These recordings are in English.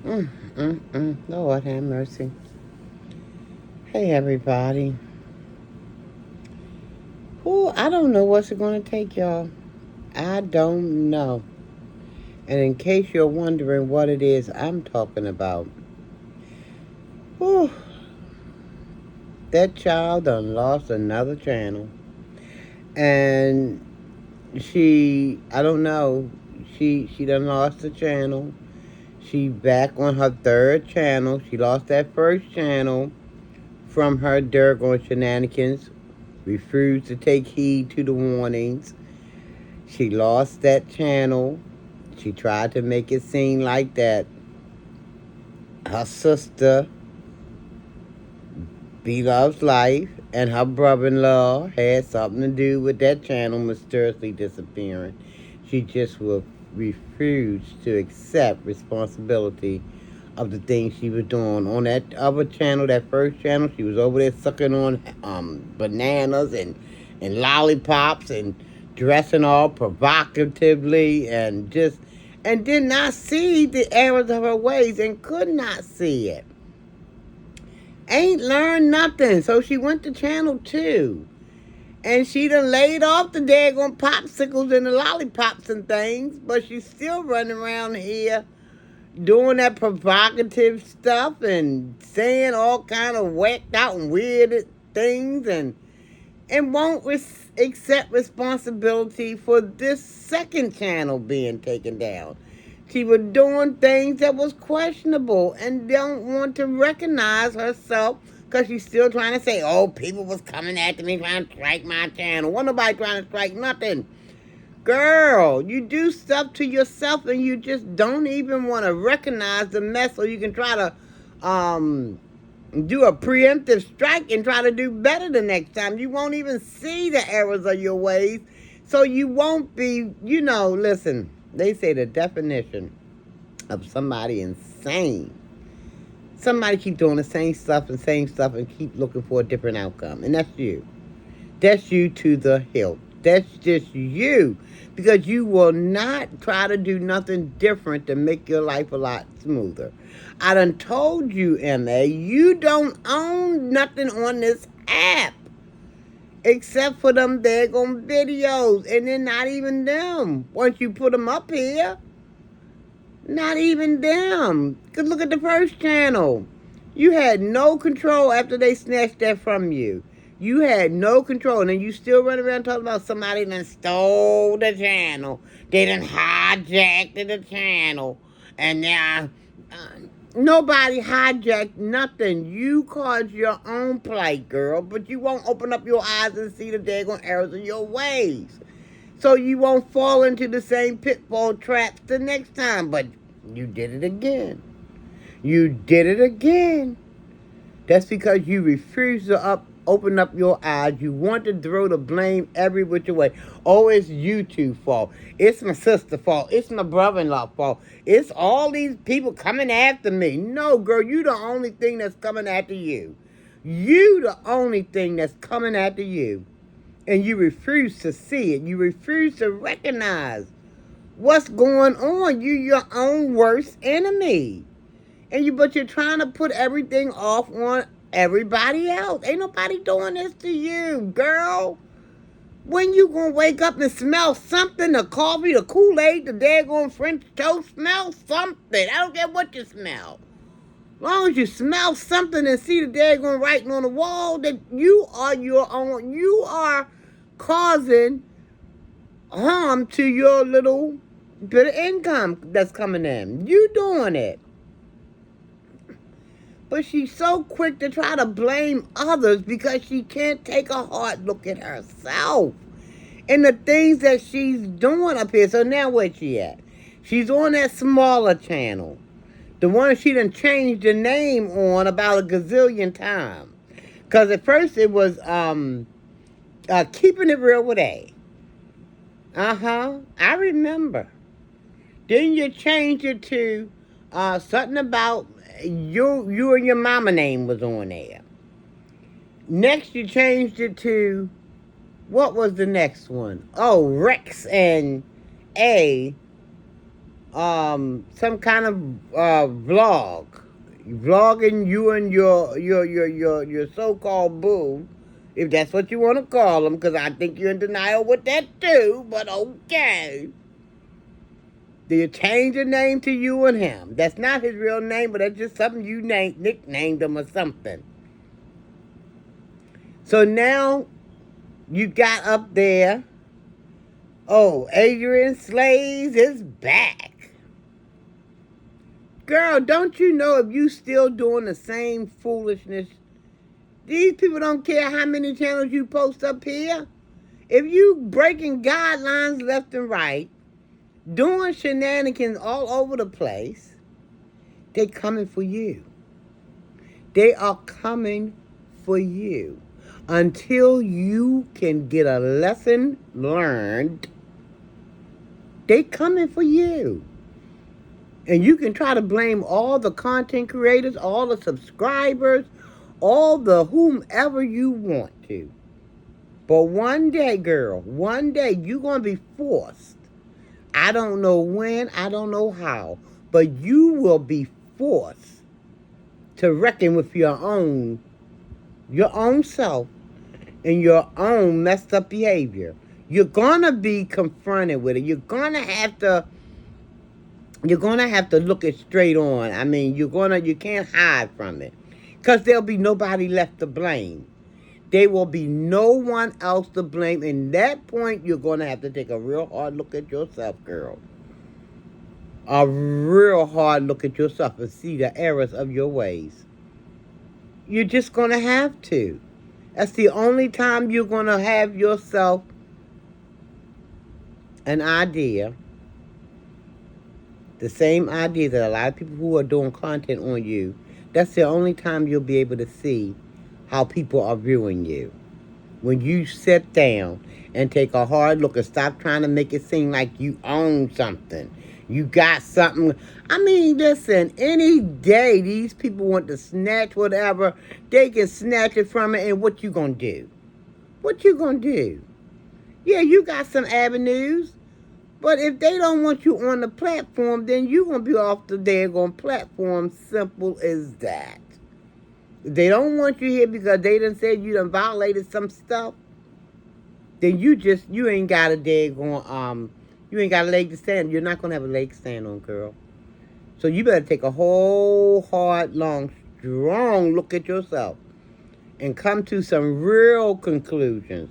Lord have mercy. Hey, everybody. I don't know what's it going to take, y'all. I don't know. And in case you're wondering what it is I'm talking about, whew, that child done lost another channel. And I don't know, she done lost the channel. She back on her third channel. She lost that first channel from her Durgon shenanigans. Refused to take heed to the warnings. She lost that channel. She tried to make it seem like that her sister, B Love's Life, and her brother-in-law had something to do with that channel mysteriously disappearing. She just will refuse to accept responsibility of the things she was doing. On that other channel, that first channel, she was over there sucking on bananas and lollipops and dressing all provocatively and did not see the errors of her ways and could not see it. Ain't learned nothing. So she went to channel 2. And she done laid off the daggone popsicles and the lollipops and things, but she's still running around here doing that provocative stuff and saying all kind of whacked out and weird things and won't accept responsibility for this second channel being taken down. She was doing things that was questionable and don't want to recognize herself because she's still trying to say, oh, people was coming after me trying to strike my channel. Wasn't nobody trying to strike nothing. Girl, you do stuff to yourself and you just don't even want to recognize the mess so you can try to do a preemptive strike and try to do better the next time. You won't even see the errors of your ways. So you won't be, listen, they say the definition of somebody insane. Somebody keep doing the same stuff and keep looking for a different outcome. And that's you. That's you to the hilt. That's just you. Because you will not try to do nothing different to make your life a lot smoother. I done told you, MA, you don't own nothing on this app. Except for them daggone videos. And then not even them. Once you put them up here, not even them. Because look at the first channel. You had no control after they snatched that from you. You had no control, and then you still run around talking about somebody done stole the channel. They done hijacked the channel. And now, nobody hijacked nothing. You caused your own plight, girl. But you won't open up your eyes and see the daggone errors of your ways. So you won't fall into the same pitfall traps the next time. But you did it again. You did it again. That's because you refuse to open up your eyes. You want to throw the blame every which way. Oh, it's YouTube's fault. It's my sister's fault. It's my brother-in-law's fault. It's all these people coming after me. No, girl, you the only thing that's coming after you. You the only thing that's coming after you. And you refuse to see it. You refuse to recognize what's going on. You're your own worst enemy. But you're trying to put everything off on everybody else. Ain't nobody doing this to you, girl. When you gonna wake up and smell something, the coffee, the Kool-Aid, the daggone French toast, smell something. I don't care what you smell. As long as you smell something and see the daggone writing on the wall, that you are your own, you are causing harm to your little bit of income that's coming in. You doing it. But she's so quick to try to blame others because she can't take a hard look at herself and the things that she's doing up here. So now where's she at? She's on that smaller channel. The one she done changed the name on about a gazillion times. Because at first it was Keeping It Real with A. I remember. Then you changed it to something about you and your mama name was on there. Next, you changed it to, what was the next one? Oh, Rex and A some kind of vlog, vlogging you and your so-called boo, if that's what you want to call them, because I think you're in denial with that too. But okay, do you change your name to you and him? That's not his real name, but that's just something you nicknamed him or something. So now you got up there. Oh, Adrian Slays is back. Girl, don't you know if you still doing the same foolishness? These people don't care how many channels you post up here. If you breaking guidelines left and right, doing shenanigans all over the place, they coming for you. They are coming for you. Until you can get a lesson learned, they coming for you. And you can try to blame all the content creators, all the subscribers, all the whomever you want to. But one day, girl, one day you're going to be forced. I don't know when, I don't know how, but you will be forced to reckon with your own self and your own messed up behavior. You're going to be confronted with it. You're going to have to look it straight on. I mean, you can't hide from it. Because there'll be nobody left to blame. There will be no one else to blame. And that point, you're going to have to take a real hard look at yourself, girl. A real hard look at yourself and see the errors of your ways. You're just going to have to. That's the only time you're going to have yourself an idea. The same idea that a lot of people who are doing content on you, that's the only time you'll be able to see how people are viewing you. When you sit down and take a hard look and stop trying to make it seem like you own something. You got something. I mean, listen, any day these people want to snatch whatever, they can snatch it from it, and what you gonna do? What you gonna do? Yeah, you got some avenues, but if they don't want you on the platform, then you gonna be off the daggone platform. Simple as that. If they don't want you here because they done said you done violated some stuff, then you ain't got a daggone, you ain't got a leg to stand. You're not gonna have a leg to stand on, girl. So you better take a whole hard, long, strong look at yourself and come to some real conclusions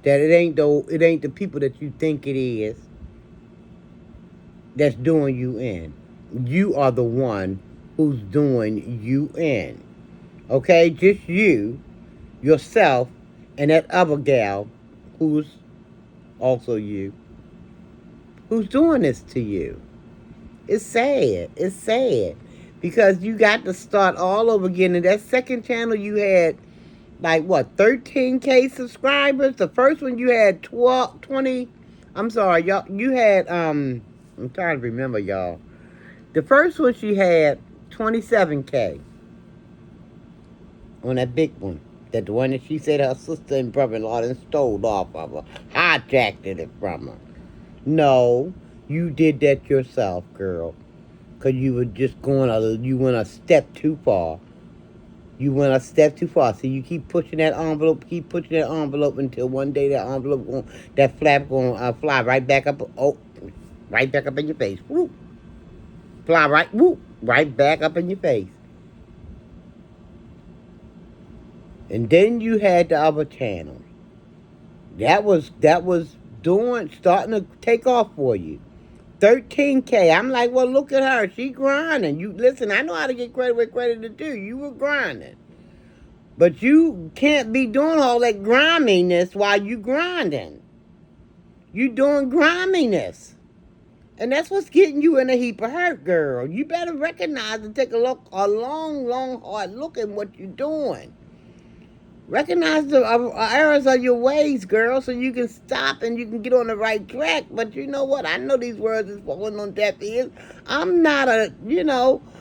that it ain't the people that you think it is that's doing you in. You are the one who's doing you in. Okay? Just you, yourself, and that other gal who's also you, who's doing this to you. It's sad. It's sad. Because you got to start all over again. In that second channel, you had, 13K subscribers. The first one, you had 20. I'm sorry, y'all. You had, I'm trying to remember, y'all. The first one, she had 27K on that big one. That the one that she said her sister and brother-in-law done stole off of her. Hijacked it from her. No, you did that yourself, girl. Because you were just you went a step too far. You went a step too far. So you keep pushing that envelope, until one day that flap going fly right back up. Oh, right back up in your face. Whoop. Fly right back up in your face. And then you had the other channel. That was starting to take off for you. 13K. I'm like, well, look at her. She grinding. You listen, I know how to get credit where credit is due. You were grinding. But you can't be doing all that griminess while you grinding. You doing griminess. And that's what's getting you in a heap of hurt, girl. You better recognize and take a long, hard look at what you're doing. Recognize the errors of your ways, girl, so you can stop and you can get on the right track. But you know what? I know these words is falling on deaf ears. I'm not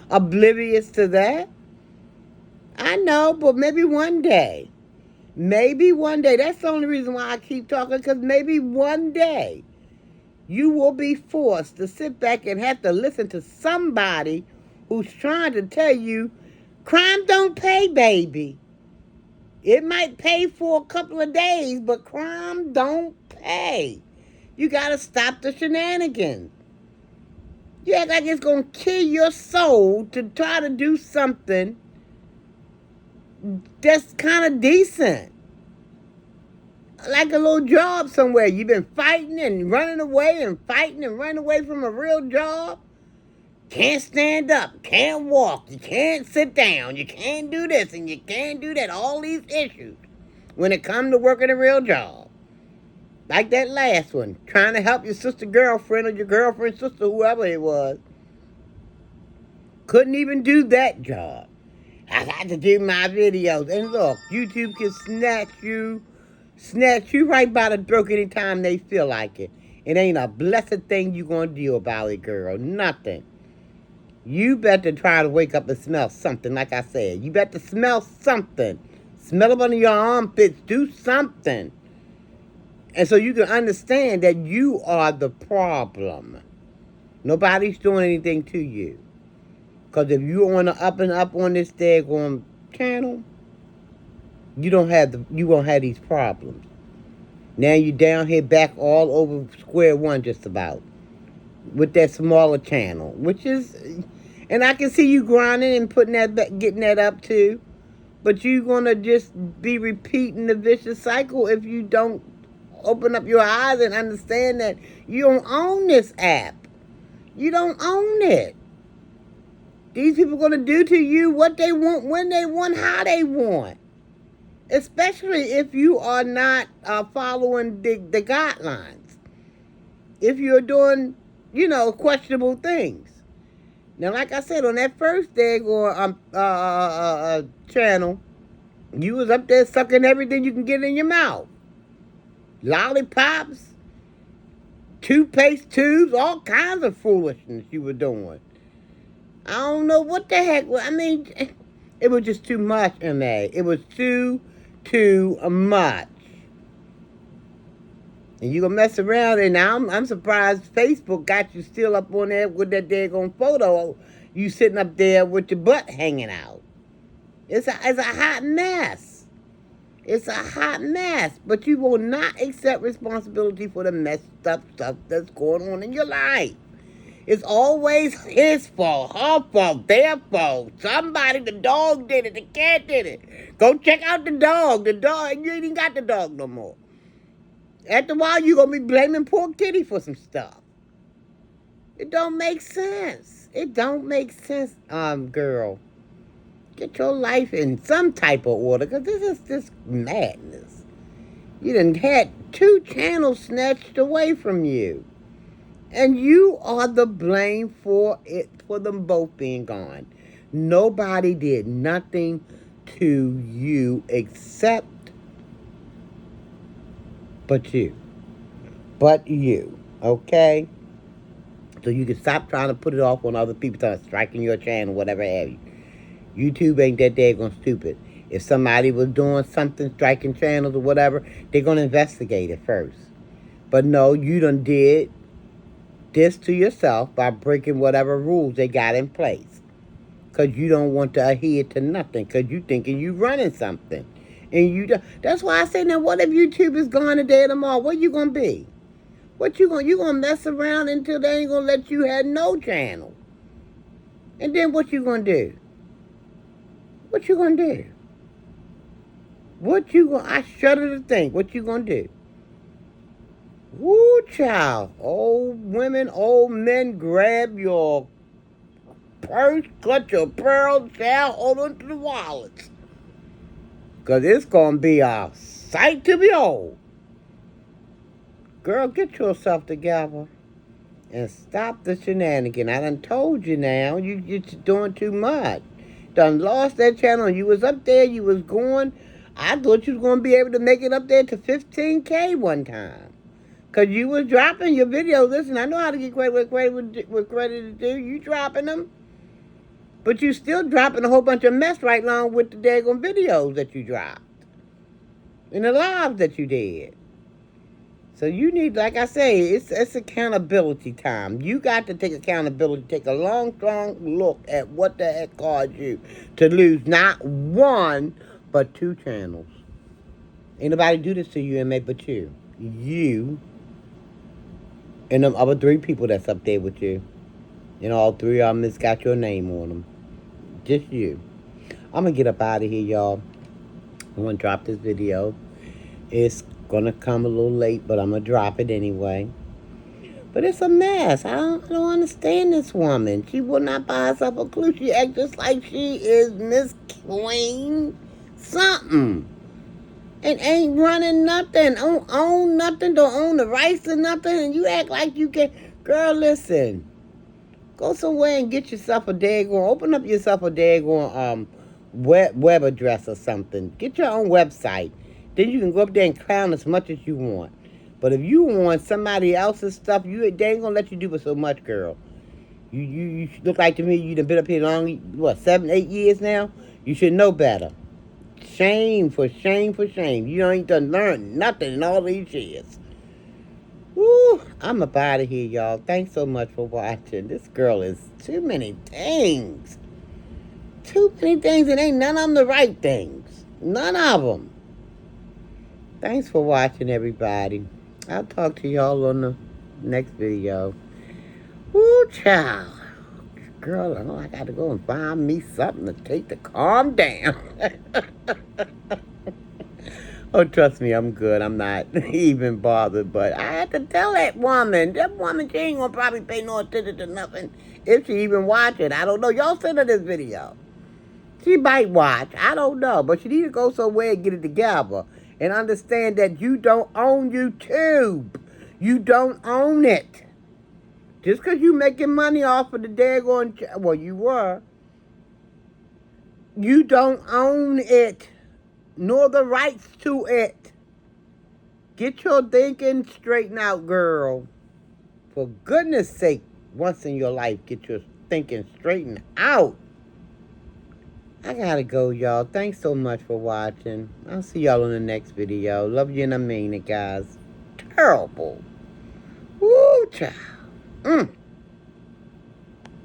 oblivious to that. I know, but maybe one day. Maybe one day. That's the only reason why I keep talking, because maybe one day You will be forced to sit back and have to listen to somebody who's trying to tell you crime don't pay, baby. It might pay for a couple of days, but crime don't pay. You gotta stop the shenanigans. You act like it's gonna kill your soul to try to do something that's kind of decent. Like a little job somewhere. You've been fighting and running away and fighting and running away from a real job. Can't stand up, can't walk, you can't sit down, you can't do this and you can't do that. All these issues when it comes to working a real job. Like that last one, trying to help your sister girlfriend or your girlfriend's sister, whoever it was. Couldn't even do that job. I got to do my videos. And look, YouTube can snatch you right by the throat anytime they feel like it. It ain't a blessed thing you gonna do about it, girl. Nothing. You better try to wake up and smell something, like I said. You better smell something. Smell it under your armpits. Do something. And so you can understand that you are the problem. Nobody's doing anything to you. Because if you're on the up and up on this daggone channel, you won't have these problems. Now you're down here back all over square one just about. With that smaller channel. Which is, and I can see you grinding and putting that back, getting that up too. But you're going to just be repeating the vicious cycle if you don't open up your eyes and understand that you don't own this app. You don't own it. These people are going to do to you what they want, when they want, how they want. Especially if you are not following the guidelines. If you're doing, questionable things. Now, like I said, on that first day channel, you was up there sucking everything you can get in your mouth. Lollipops, toothpaste tubes, all kinds of foolishness you were doing. I don't know what the heck. I mean, it was just too much, M.A. It was too much. And you gonna mess around, and I'm surprised Facebook got you still up on there with that daggone photo. You sitting up there with your butt hanging out. It's a hot mess. It's a hot mess. But you will not accept responsibility for the messed up stuff that's going on in your life. It's always his fault, her fault, their fault. Somebody, the dog did it, the cat did it. Go check out the dog. The dog, you ain't even got the dog no more. After a while, you're going to be blaming poor kitty for some stuff. It don't make sense. It don't make sense, girl. Get your life in some type of order, because this is just madness. You done had 2 channels snatched away from you. And you are the blame for them both being gone. Nobody did nothing to you except but you. Okay? So you can stop trying to put it off on other people trying to striking your channel, whatever have you. YouTube ain't that daggone stupid. If somebody was doing something, striking channels or whatever, they're going to investigate it first. But no, you done did this to yourself by breaking whatever rules they got in place. Because you don't want to adhere to nothing. Because you thinking you running something. And you don't. That's why I say, now what if YouTube is gone today or tomorrow? What you going to be? You going to mess around until they ain't going to let you have no channel. And then what you going to do? What you going to do? I shudder to think. What you going to do? Woo, child. Old women, old men, grab your purse, cut your pearls, child, hold on to the wallets. Because it's going to be a sight to behold. Girl, get yourself together and stop the shenanigan. I done told you now, you're doing too much. Done lost that channel. You was up there, you was going. I thought you was going to be able to make it up there to 15K one time. Because you was dropping your videos. Listen, I know how to get credit with credit to do. You dropping them. But you still dropping a whole bunch of mess right along with the daggone videos that you dropped. And the lives that you did. So you need, like I say, it's accountability time. You got to take accountability, take a long, strong look at what the heck caused you to lose not one, but 2 channels. Ain't nobody do this to you and but you. You and them other 3 people that's up there with you. And all 3 of them has got your name on them. Just you. I'm going to get up out of here, y'all. I'm going to drop this video. It's going to come a little late, but I'm going to drop it anyway. But it's a mess. I don't understand this woman. She will not buy herself a clue. She acts just like she is Miss Queen something. And ain't running nothing. Don't own nothing. Don't own the rights to nothing. And you act like you can. Girl, listen. Go somewhere and get yourself a daggone. Open up yourself a daggone web address or something. Get your own website. Then you can go up there and clown as much as you want. But if you want somebody else's stuff, they ain't gonna let you do it so much, girl. You look like to me you done been up here long, 7, 8 years now? You should know better. Shame for shame for shame. You ain't done learned nothing in all these years. Woo, I'm up out of here, y'all. Thanks so much for watching. This girl is too many things. Too many things, and ain't none of them the right things. None of them. Thanks for watching, everybody. I'll talk to y'all on the next video. Woo, child. Girl, I know I got to go and find me something to take to calm down. Oh, trust me, I'm good. I'm not even bothered, but I had to tell that woman. That woman, she ain't going to probably pay no attention to nothing if she even watch it. I don't know. Y'all send her this video. She might watch. I don't know. But she need to go somewhere and get it together. And understand that you don't own YouTube. You don't own it. Just because you making money off of the daggone... Well, you were. You don't own it. Nor the rights to it. Get your thinking straightened out, girl. For goodness sake, once in your life, get your thinking straightened out. I gotta go, y'all. Thanks so much for watching. I'll see y'all in the next video. Love you and I mean it, guys. Terrible. Woo, child.